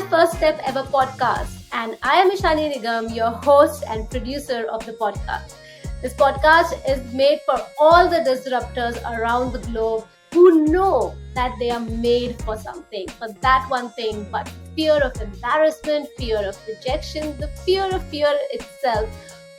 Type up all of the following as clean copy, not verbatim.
first step ever podcast, and I am Ishani Nigam, your host and producer of the podcast. This podcast is made for all the disruptors around the globe who know that they are made for something, for that one thing, but fear of embarrassment, fear of rejection, the fear itself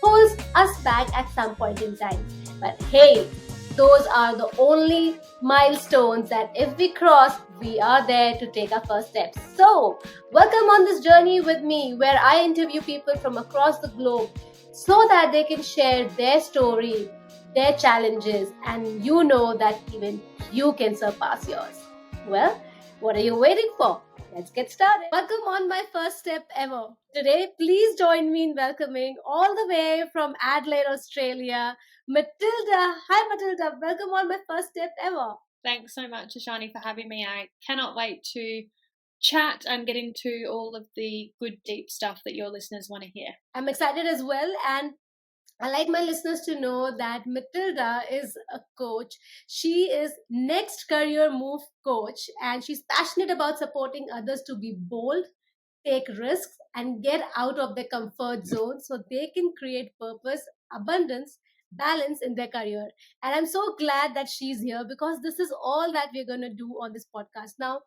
holds us back at some point in time. But hey, those are the only milestones that if we cross, we are there to take our first steps. So, welcome on this journey with me where I interview people from across the globe so that they can share their story, their challenges, and you know that even you can surpass yours. Well, what are you waiting for? Let's get started. Welcome on my first step ever. Today, please join me in welcoming all the way from Adelaide, Australia, Matilda. Hi, Matilda. Welcome on my first step ever. Thanks so much, Ashani, for having me. I cannot wait to chat and get into all of the good, deep stuff that your listeners want to hear. I'm excited as well. And I like my listeners to know that Matilda is a coach. She is next career move coach, and she's passionate about supporting others to be bold, take risks, and get out of their comfort zone so they can create purpose, abundance, balance in their career. And I'm so glad that she's here because this is all that we're going to do on this podcast. Now,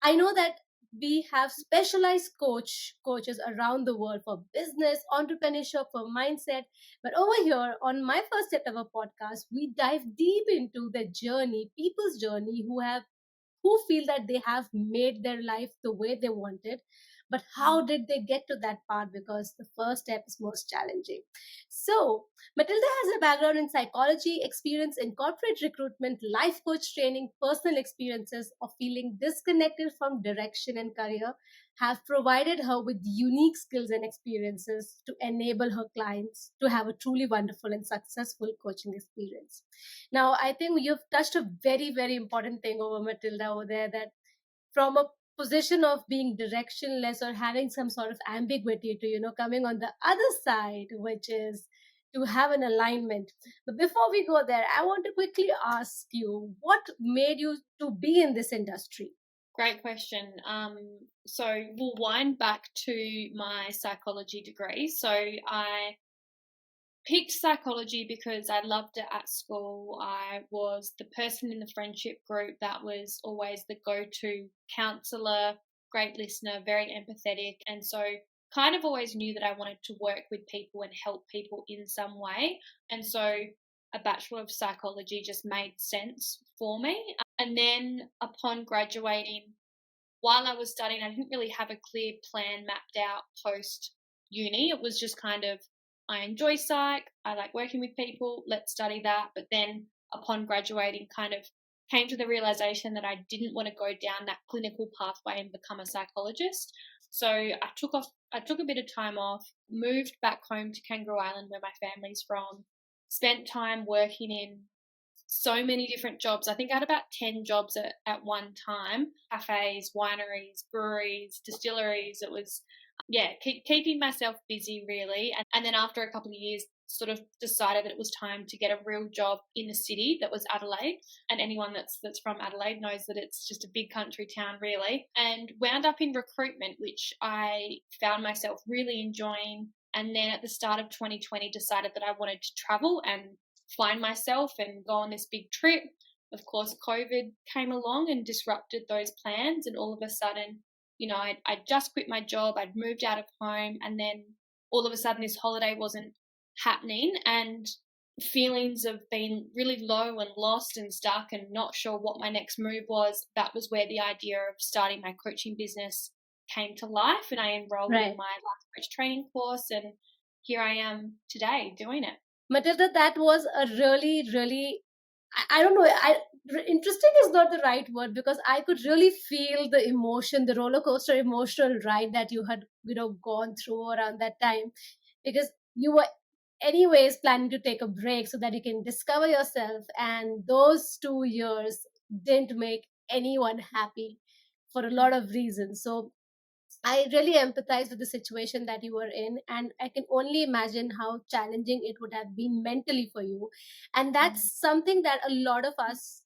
I know that we have specialized coaches around the world for business, entrepreneurship, for mindset. But over here on my first step ever podcast, we dive deep into the journey, people's journey who feel that they have made their life the way they wanted, but how did they get to that part? Because the first step is most challenging. So Matilda has a background in psychology, experience in corporate recruitment, life coach training, personal experiences of feeling disconnected from direction and career have provided her with unique skills and experiences to enable her clients to have a truly wonderful and successful coaching experience. Now, I think you've touched a very, very important thing over Matilda over there, that from a position of being directionless or having some sort of ambiguity to, coming on the other side, which is to have an alignment. But before we go there, I want to quickly ask you, what made you to be in this industry? Great question. So we'll wind back to my psychology degree. So I picked psychology because I loved it at school. I was the person in the friendship group that was always the go-to counselor, great listener, very empathetic. And so kind of always knew that I wanted to work with people and help people in some way. And so a Bachelor of Psychology just made sense for me. And then upon graduating, while I was studying, I didn't really have a clear plan mapped out post uni. It was just kind of, I enjoy psych, I like working with people, let's study that. But then upon graduating, kind of came to the realization that I didn't want to go down that clinical pathway and become a psychologist. So I took a bit of time off, moved back home to Kangaroo Island where my family's from, spent time working in so many different jobs. I think I had about 10 jobs at one time, cafes, wineries, breweries, distilleries. It was, keeping myself busy really. And then after a couple of years, sort of decided that it was time to get a real job in the city that was Adelaide. And anyone that's from Adelaide knows that it's just a big country town really. And wound up in recruitment, which I found myself really enjoying. And then at the start of 2020 decided that I wanted to travel and find myself and go on this big trip. Of course, COVID came along and disrupted those plans, and all of a sudden, I just quit my job, I'd moved out of home, and then all of a sudden this holiday wasn't happening, and feelings of being really low and lost and stuck and not sure what my next move was. That was where the idea of starting my coaching business came to life, and I enrolled in my life coach training course, and here I am today doing it. Matilda, that was a really, really, I don't know, interesting is not the right word, because I could really feel the emotion, the roller coaster emotional ride that you had, gone through around that time, because you were anyways planning to take a break so that you can discover yourself. And those 2 years didn't make anyone happy for a lot of reasons. So I really empathize with the situation that you were in, and I can only imagine how challenging it would have been mentally for you. And that's something that a lot of us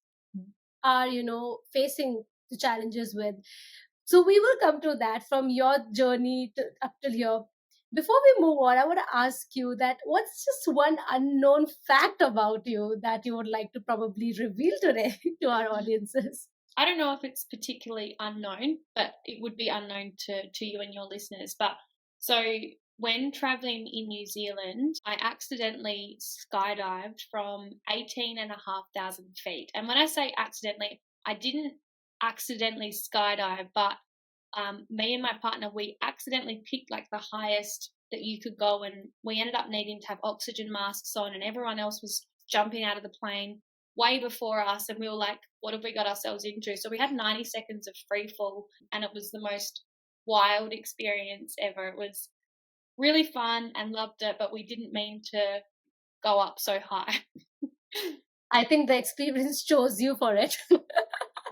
are, facing the challenges with. So we will come to that from your journey up till here. Before we move on, I want to ask you that what's just one unknown fact about you that you would like to probably reveal today to our audiences? I don't know if it's particularly unknown, but it would be unknown to you and your listeners. But so when traveling in New Zealand, I accidentally skydived from 18,500 feet. And when I say accidentally, I didn't accidentally skydive, but me and my partner, we accidentally picked like the highest that you could go, and we ended up needing to have oxygen masks on, and everyone else was jumping out of the plane way before us, and we were like, what have we got ourselves into? So we had 90 seconds of free fall, and it was the most wild experience ever. It was really fun and loved it, but we didn't mean to go up so high. I think the experience chose you for it.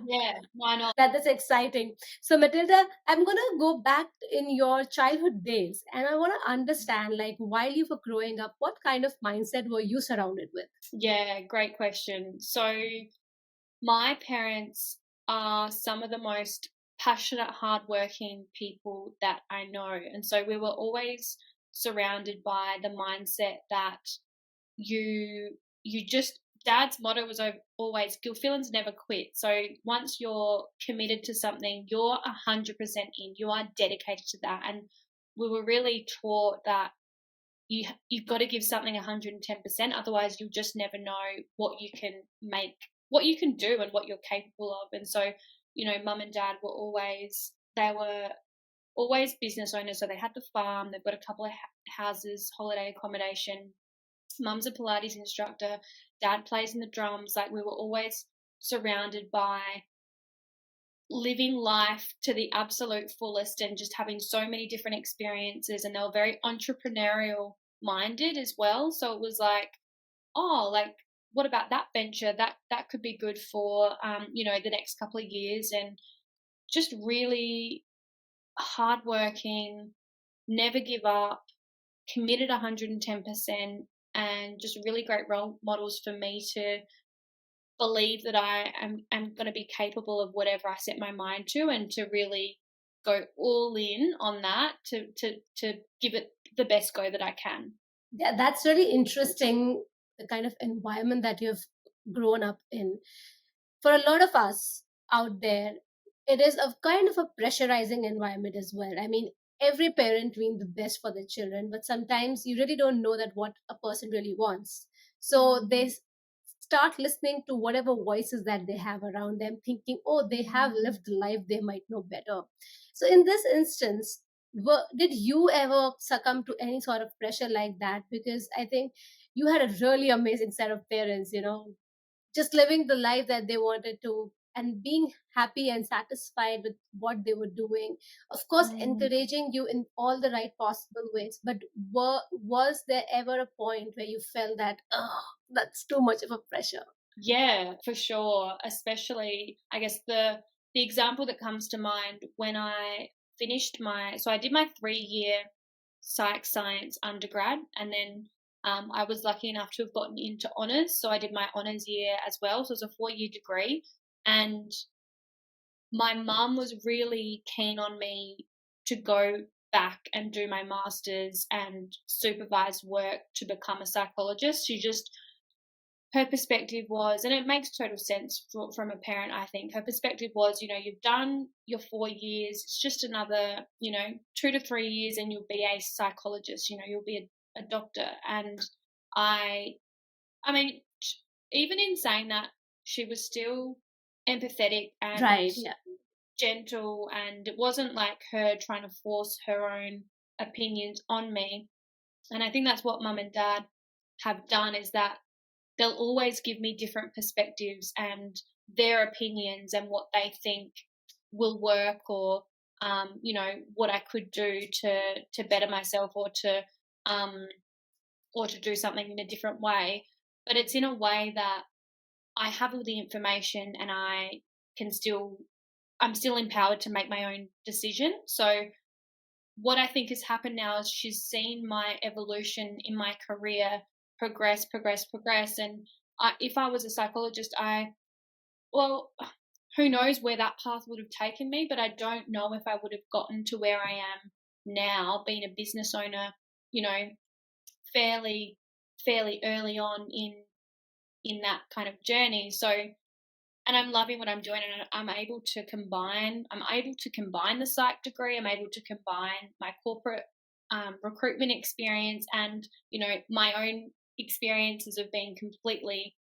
Yeah, why not? That's exciting. So, Matilda, I'm going to go back in your childhood days and I want to understand, like, while you were growing up, what kind of mindset were you surrounded with? Yeah, great question. So my parents are some of the most passionate, hardworking people that I know. And so we were always surrounded by the mindset that you just dad's motto was always Gilfillans never quit. So once you're committed to something, you're 100% in. You are dedicated to that. And we were really taught that you've got to give something 110%, otherwise you'll just never know what you can make, what you can do and what you're capable of. And so, mum and dad were always business owners. So they had the farm, they've got a couple of houses, holiday accommodation. Mum's a Pilates instructor, dad plays in the drums. Like, we were always surrounded by living life to the absolute fullest and just having so many different experiences, and they were very entrepreneurial minded as well. So it was like, oh, like, what about that venture that could be good for the next couple of years. And just really hardworking, never give up, committed 110%, and just really great role models for me to believe that am going to be capable of whatever I set my mind to, and to really go all in on that, to give it the best go that I can. Yeah, that's really interesting, the kind of environment that you've grown up in. For a lot of us out there, it is a kind of a pressurizing environment as well. I mean, every parent wants the best for their children, but sometimes you really don't know that what a person really wants. So they start listening to whatever voices that they have around them, thinking, oh, they have lived life, they might know better. So in this instance, did you ever succumb to any sort of pressure like that? Because I think you had a really amazing set of parents, just living the life that they wanted to and being happy and satisfied with what they were doing, of course encouraging you in all the right possible ways. But was there ever a point where you felt that, oh, that's too much of a pressure? Yeah, for sure. Especially, I guess the example that comes to mind when I finished so I did my 3 year psych science undergrad, and then I was lucky enough to have gotten into honours. So I did my honours year as well. So it was a 4 year degree. And my mum was really keen on me to go back and do my master's and supervise work to become a psychologist. Her perspective was, and it makes total sense from a parent, I think, her perspective was, you've done your 4 years, it's just another, 2 to 3 years and you'll be a psychologist, you'll be a doctor. And I mean, even in saying that, she was still empathetic and Right, yeah. gentle, and it wasn't like her trying to force her own opinions on me. And I think that's what mum and dad have done, is that they'll always give me different perspectives and their opinions and what they think will work, or what I could do to better myself, um, or to do something in a different way. But it's in a way that I have all the information, and I'm still empowered to make my own decision. So what I think has happened now is she's seen my evolution in my career progress. And if I was a psychologist, well, who knows where that path would have taken me, but I don't know if I would have gotten to where I am now, being a business owner, you know, fairly fairly early on in that kind of journey. So, and I'm loving what I'm doing, and I'm able to combine the psych degree. I'm able to combine my corporate recruitment experience and, you know, my own experiences of being completely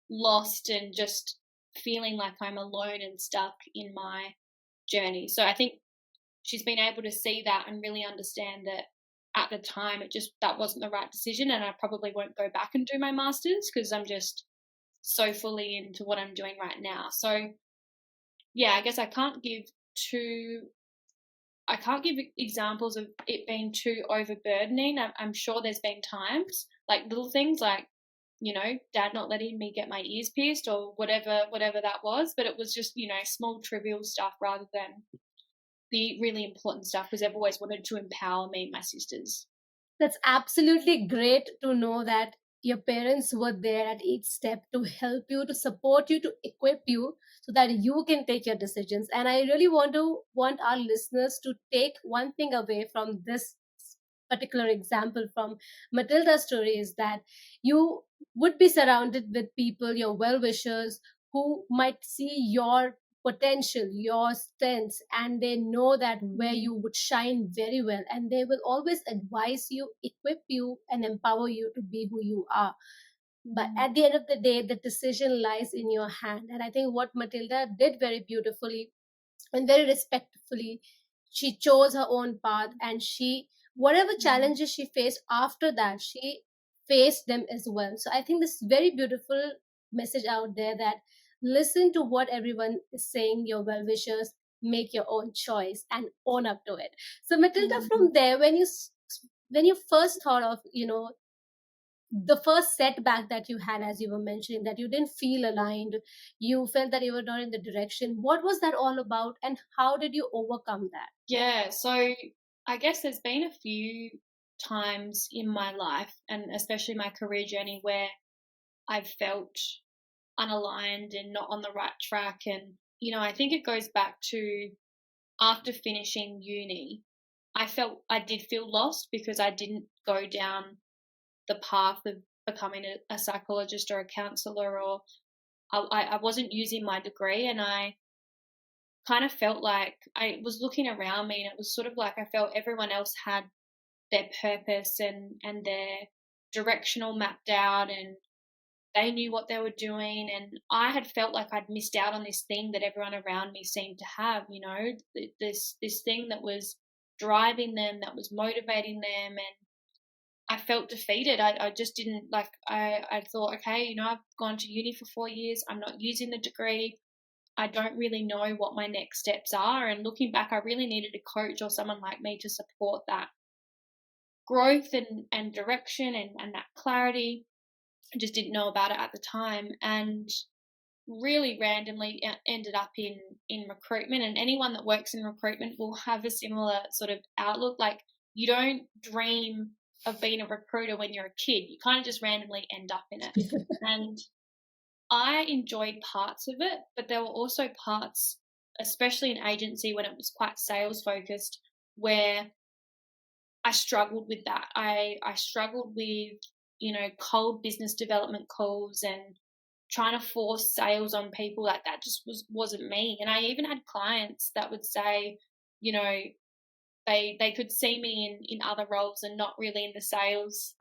lost and just feeling like I'm alone and stuck in my journey. So I think she's been able to see that and really understand that at the time that wasn't the right decision, and I probably won't go back and do my masters because I'm just so fully into what I'm doing right now. So yeah, I guess too I can't give examples of it being too overburdening. I'm sure there's been times, like little things like, you know, dad not letting me get my ears pierced or whatever that was, but it was just, you know, small trivial stuff rather than the really important stuff, because they've always wanted to empower me and my sisters. That's absolutely great to know that your parents were there at each step to help you, to support you, to equip you so that you can take your decisions. And I really want our listeners to take one thing away from this particular example from Matilda's story is that you would be surrounded with people, your well wishers, who might see your potential, your strengths, and they know that where Mm. you would shine very well, and they will always advise you, equip you, and empower you to be who you are. But Mm. at the end of the day, the decision lies in your hand. And I think what Matilda did very beautifully and very respectfully, she chose her own path, and she, whatever Mm. challenges she faced after that, she faced them as well. So I think this is very beautiful message out there, that listen to what everyone is saying, your well wishers, make your own choice and own up to it. So Matilda, Mm. from there, when you first thought of, the first setback that you had, as you were mentioning, that you didn't feel aligned, you felt that you were not in the direction, what was that all about, and how did you overcome that? Yeah, so I guess there's been a few times in my life, and especially my career journey, where I've felt unaligned and not on the right track. And, you know, I think it goes back to after finishing uni, I did feel lost because I didn't go down the path of becoming a psychologist or a counselor, or I wasn't using my degree, and I kind of felt like I was looking around me, and it was sort of like I felt everyone else had their purpose and their directional mapped out, and they knew what they were doing, and I had felt like I'd missed out on this thing that everyone around me seemed to have, you know, this thing that was driving them, that was motivating them. And I felt defeated. I just didn't like, I thought, okay, you know, I've gone to uni for 4 years, I'm not using the degree, I don't really know what my next steps are. And looking back, I really needed a coach or someone like me to support that growth and direction and that clarity. I just didn't know about it at the time, and really randomly ended up in recruitment. And anyone that works in recruitment will have a similar sort of outlook. Like, you don't dream of being a recruiter when you're a kid. You kind of just randomly end up in it. And I enjoyed parts of it, but there were also parts, especially in agency when it was quite sales focused, where I struggled with that. I struggled with, you know, cold business development calls and trying to force sales on people. Like, that just wasn't me. And I even had clients that would say, you know, they could see me in other roles and not really in the sales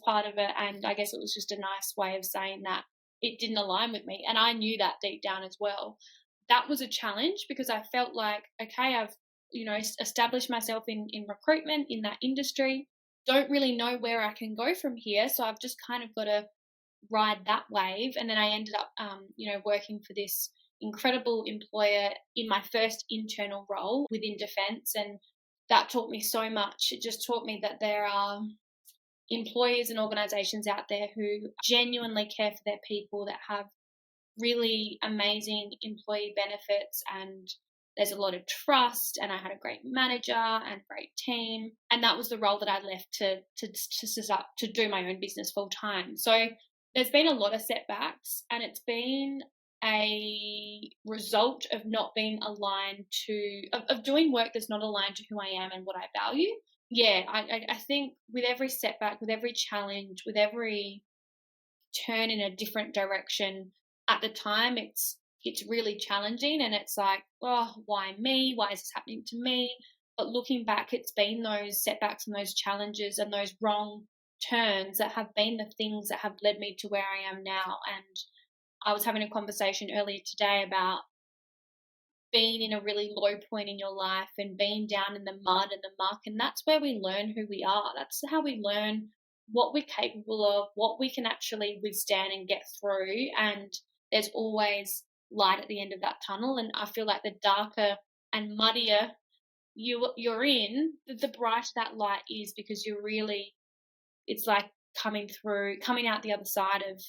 part of it. And I guess it was just a nice way of saying that it didn't align with me, and I knew that deep down as well. That was a challenge because I felt like, okay, I've, you know, established myself in recruitment, in that industry, don't really know where I can go from here, so I've just kind of got to ride that wave. And then I ended up, you know, working for this incredible employer in my first internal role within defence, and that taught me so much. It just taught me that there are employers and organisations out there who genuinely care for their people, that have really amazing employee benefits, and there's a lot of trust, and I had a great manager and great team, and that was the role that I left to start to do my own business full time. So there's been a lot of setbacks, and it's been a result of not being aligned to of doing work that's not aligned to who I am and what I value. Yeah, I think with every setback, with every challenge, with every turn in a different direction, at the time it's really challenging, and it's like, oh, why me? Why is this happening to me? But looking back, it's been those setbacks and those challenges and those wrong turns that have been the things that have led me to where I am now. And I was having a conversation earlier today about being in a really low point in your life and being down in the mud and the muck. And that's where we learn who we are. That's how we learn what we're capable of, what we can actually withstand and get through. And there's always light at the end of that tunnel. And I feel like the darker and muddier you're in, the brighter that light is, because you're really, it's like coming out the other side of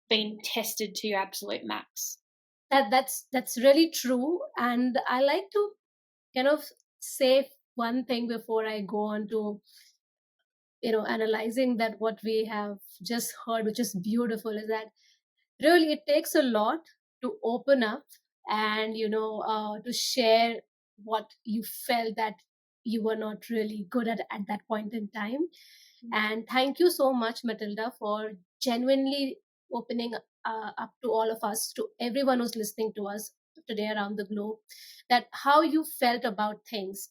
being tested to your absolute max. That's really true, and I like to kind of say one thing before I go on to analyzing that what we have just heard, which is beautiful, is that really it takes a lot to open up and to share what you felt that you were not really good at that point in time. And thank you so much, Matilda, for genuinely opening up to all of us, to everyone who's listening to us today around the globe, that how you felt about things.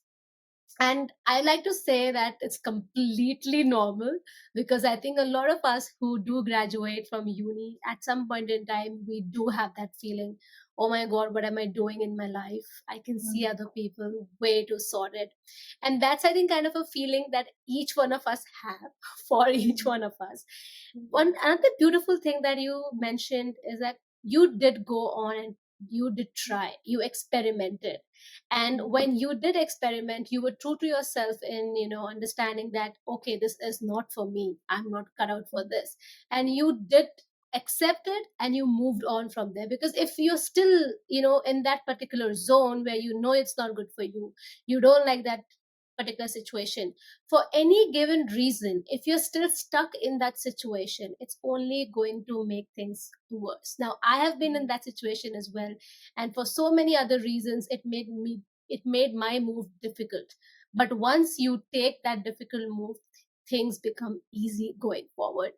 And I like to say that it's completely normal, because I think a lot of us who do graduate from uni at some point in time, we do have that feeling, oh my God, what am I doing in my life? I can see other people way too sorted. And that's, I think, kind of a feeling that each one of us have for each one of us. One another beautiful thing that you mentioned is that you did go on and you did try, you experimented, and when you did experiment, you were true to yourself in understanding that, okay, this is not for me, I'm not cut out for this. And you did accept it and you moved on from there, because if you're still in that particular zone where it's not good for you, you don't like that particular situation for any given reason, if you're still stuck in that situation, it's only going to make things worse. Now, I have been in that situation as well, and for so many other reasons, it made my move difficult. But once you take that difficult move, things become easy going forward.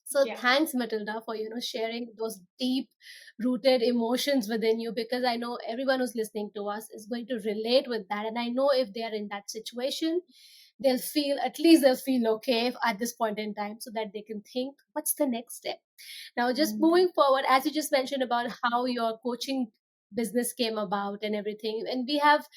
So Yeah. thanks, Matilda, for sharing those deep rooted emotions within you, because I know everyone who's listening to us is going to relate with that. And I know if they are in that situation, they'll feel okay at this point in time, so that they can think, what's the next step? Now, just moving forward, as you just mentioned about how your coaching business came about and everything, and we have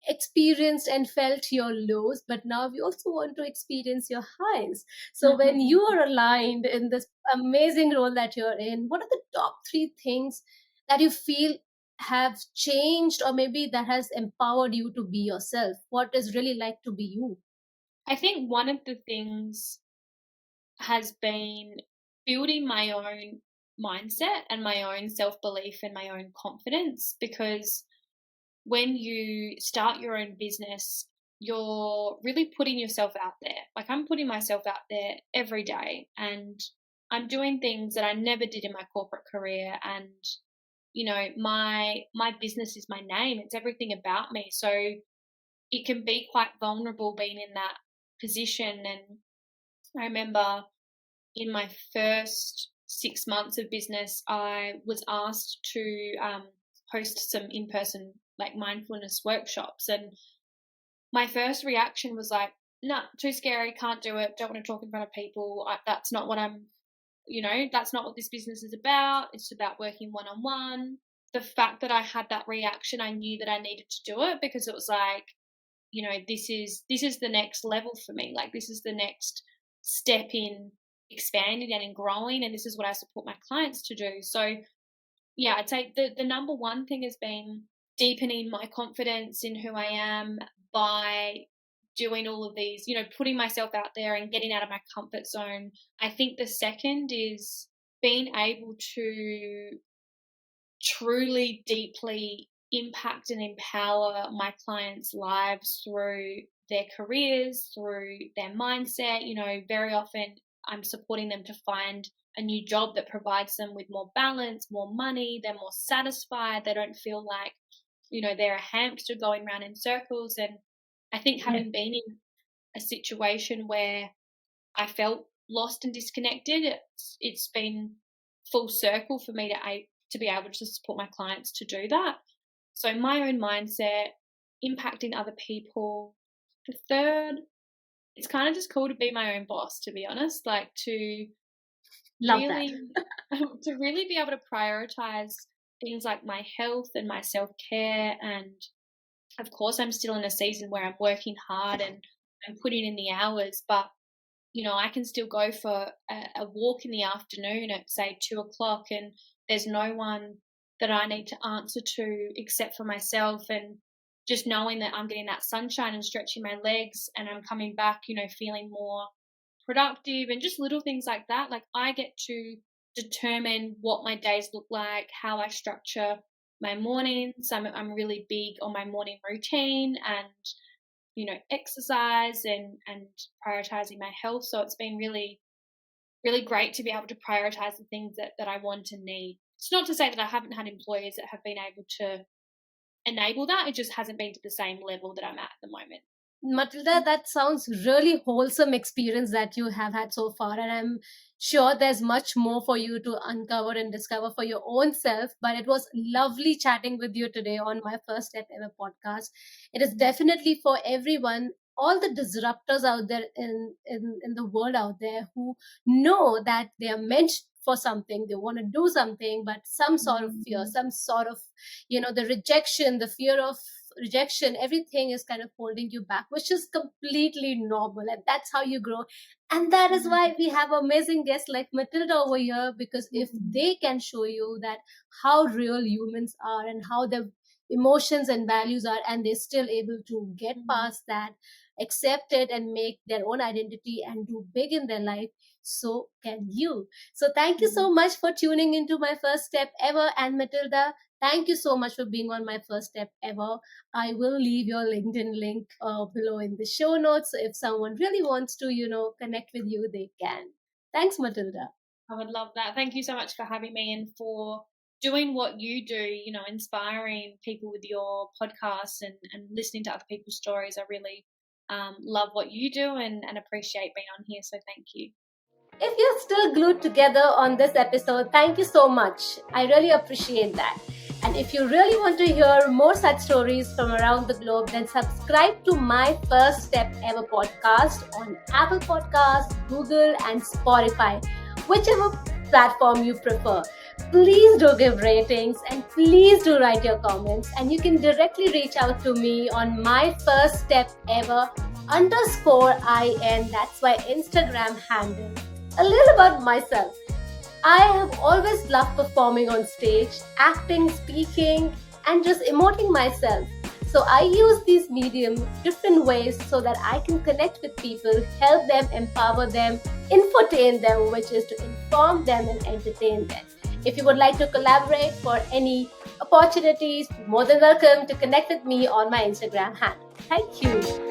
experienced and felt your lows, but now we also want to experience your highs. So when you are aligned in this amazing role that you're in, what are the top three things that you feel have changed, or maybe that has empowered you to be yourself? What is really like to be you? I think one of the things has been building my own mindset and my own self belief and my own confidence, because when you start your own business, you're really putting yourself out there. Like, I'm putting myself out there every day, and I'm doing things that I never did in my corporate career. And my business is my name. It's everything about me. So it can be quite vulnerable being in that position. And I remember in my first 6 months of business, I was asked to host some in-person like mindfulness workshops, and my first reaction was like, "No, too scary, can't do it, don't want to talk in front of people. That's not what that's not what this business is about. It's about working one-on-one." The fact that I had that reaction, I knew that I needed to do it, because it was like, this is the next level for me. Like, this is the next step in expanding and in growing, and this is what I support my clients to do. So yeah, I'd say the number one thing has been deepening my confidence in who I am by doing all of these, putting myself out there and getting out of my comfort zone. I think the second is being able to truly deeply impact and empower my clients' lives through their careers, through their mindset. Very often I'm supporting them to find a new job that provides them with more balance, more money, they're more satisfied, they don't feel like, they're a hamster going round in circles. And I think Yeah. having been in a situation where I felt lost and disconnected, it's been full circle for me to be able to support my clients to do that. So my own mindset, impacting other people. The third, it's kind of just cool to be my own boss, to be honest, like to Love that. really to really be able to prioritize things like my health and my self-care. And of course I'm still in a season where I'm working hard and I'm putting in the hours, but I can still go for a walk in the afternoon at say 2 o'clock, and there's no one that I need to answer to except for myself. And just knowing that I'm getting that sunshine and stretching my legs and I'm coming back, feeling more productive, and just little things like that. Like I get to determine what my days look like, how I structure my mornings. I'm really big on my morning routine and exercise and prioritizing my health. So it's been really, really great to be able to prioritize the things that I want and need. It's not to say that I haven't had employers that have been able to enable that. It just hasn't been to the same level that I'm at the moment. Matilda, that sounds really wholesome experience that you have had so far, and I'm sure there's much more for you to uncover and discover for your own self. But it was lovely chatting with you today on my first step ever podcast. It is definitely for everyone, all the disruptors out there in the world out there who know that they are meant for something, they want to do something, but some sort of fear, some sort of, the rejection, the fear of rejection, everything is kind of holding you back, which is completely normal, and that's how you grow. And that is why we have amazing guests like Matilda over here, because if they can show you that how real humans are and how their emotions and values are, and they're still able to get past that, accept it, and make their own identity and do big in their life, so can you. So thank you so much for tuning into my first step ever. And Matilda, thank you so much for being on my first step ever. I will leave your LinkedIn link below in the show notes. So if someone really wants to, connect with you, they can. Thanks, Matilda. I would love that. Thank you so much for having me and for doing what you do, inspiring people with your podcasts and listening to other people's stories. I really love what you do and appreciate being on here. So thank you. If you're still glued together on this episode, thank you so much. I really appreciate that. And if you really want to hear more such stories from around the globe, then subscribe to my First Step Ever podcast on Apple Podcasts, Google, and Spotify, whichever platform you prefer. Please do give ratings and please do write your comments. And you can directly reach out to me on my First Step Ever _IN. That's my Instagram handle. A little about myself. I have always loved performing on stage, acting, speaking, and just emoting myself. So I use these mediums different ways so that I can connect with people, help them, empower them, infotain them, which is to inform them and entertain them. If you would like to collaborate for any opportunities, you're more than welcome to connect with me on my Instagram handle. Thank you.